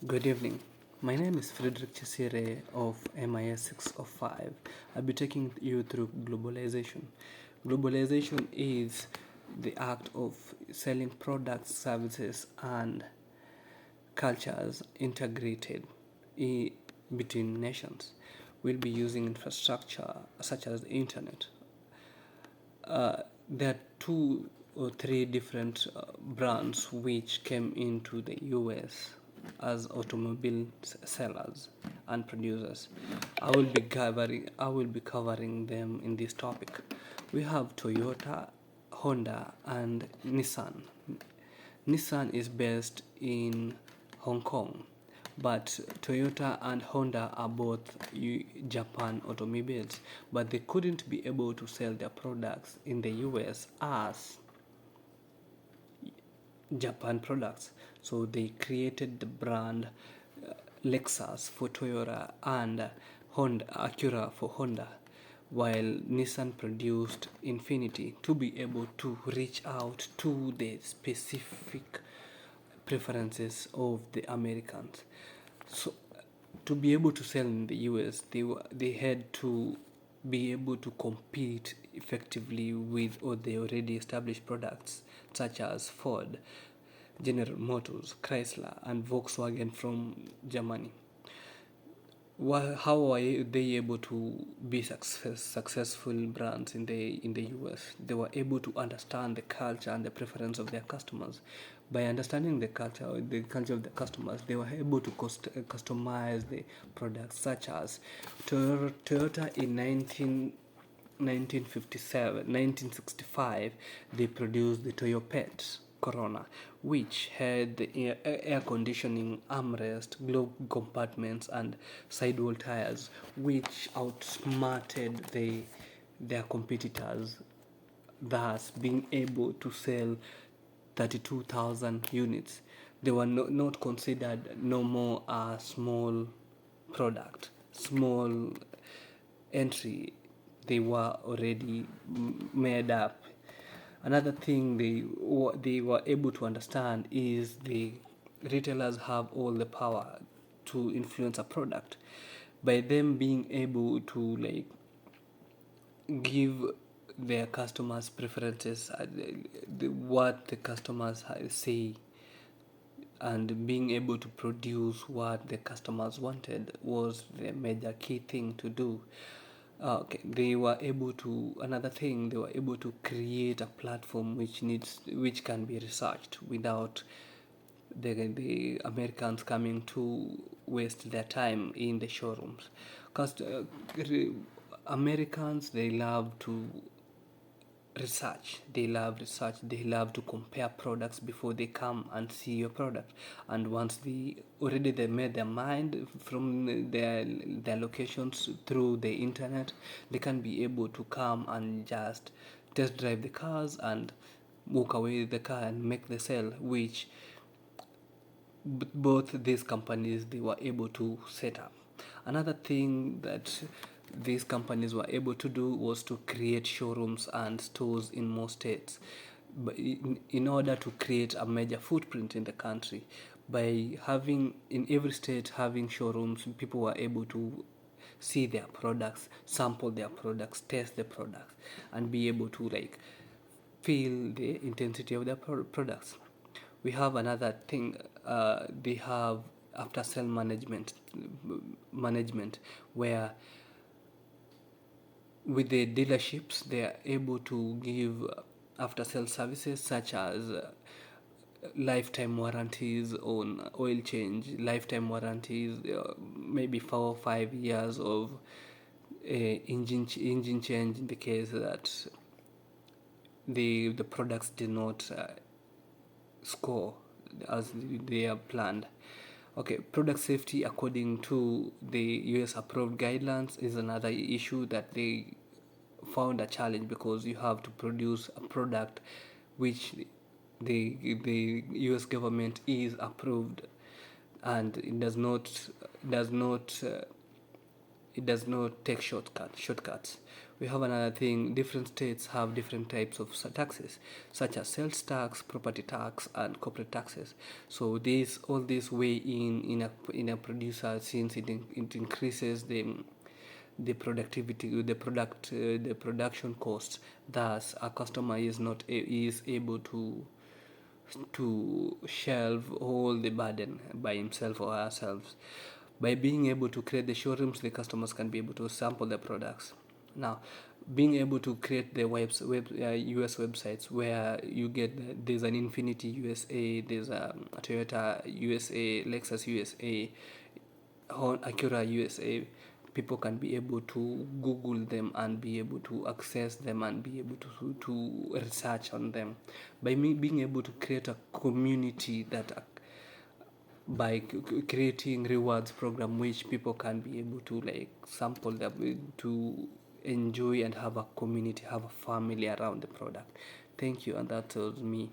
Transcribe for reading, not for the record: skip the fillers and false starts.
Good evening. My name is Fredrick of MIS 605. I'll be taking you through globalization. Globalization is the act of selling products, services, and cultures integrated between nations. We'll be using infrastructure such as the internet. There are two or three different brands which came into the US as automobile sellers and producers. I will be covering them in this topic. We have Toyota, Honda, and Nissan. Nissan is based in Hong Kong, but Toyota and Honda are both Japan automobiles, but they couldn't be able to sell their products in the US as Japan products. So they created the brand Lexus for Toyota and Honda Acura for Honda, while Nissan produced Infiniti to be able to reach out to the specific preferences of the Americans. So to be able to sell in the US, they had to be able to compete effectively with all the already established products such as Ford, General Motors, Chrysler, and Volkswagen from Germany. How are they able to be successful brands in the US? They were able to understand the culture and the preference of their customers. By understanding the culture of the customers, they were able to customize the products, such as Toyota in 1965, they produced the Toyopet Corona, which had the air conditioning, armrest, glove compartments, and sidewall tires, which outsmarted their competitors, thus being able to sell 32,000 units. They were not considered no more a small product, small entry. They were already made up. Another thing they were able to understand is the retailers have all the power to influence a product by them being able to give their customers preferences, what the customers say, and being able to produce what the customers wanted was the major key thing to do. Okay, they were able to another thing they were able to create a platform which can be researched without the Americans coming to waste their time in the showrooms, because Americans, they love to compare products before they come and see your product. And once they made their mind from their locations through the internet, they can be able to come and just test drive the cars and walk away with the car and make the sale, which both these companies they were able to set up. Another thing that these companies were able to do was to create showrooms and stores in most states, but in order to create a major footprint in the country. By having in every state having showrooms, people were able to see their products, sample their products, test the products, and be able to feel the intensity of their products. We have another thing. They have after sale management, where with the dealerships they are able to give after sale services such as lifetime warranties on oil change, lifetime warranties, maybe 4 or 5 years of engine change in the case that the products did not score as they are planned. Okay, product safety according to the US approved guidelines is another issue that they found a challenge, because you have to produce a product which the US government is approved, and does not take shortcuts. We have another thing: different states have different types of taxes, such as sales tax, property tax, and corporate taxes. So all these weigh in a producer, since it increases the productivity, the production costs. Thus, a customer is able to shelve all the burden by himself or herself. By being able to create the showrooms, the customers can be able to sample the products. Now, being able to create the US websites where there's an Infinity USA, there's a Toyota USA, Lexus USA, Acura USA, people can be able to Google them and be able to access them and be able to research on them. By me being able to create a community that by creating rewards program which people can be able to like sample them, to enjoy and have a community, have a family around the product. Thank you, and that was me.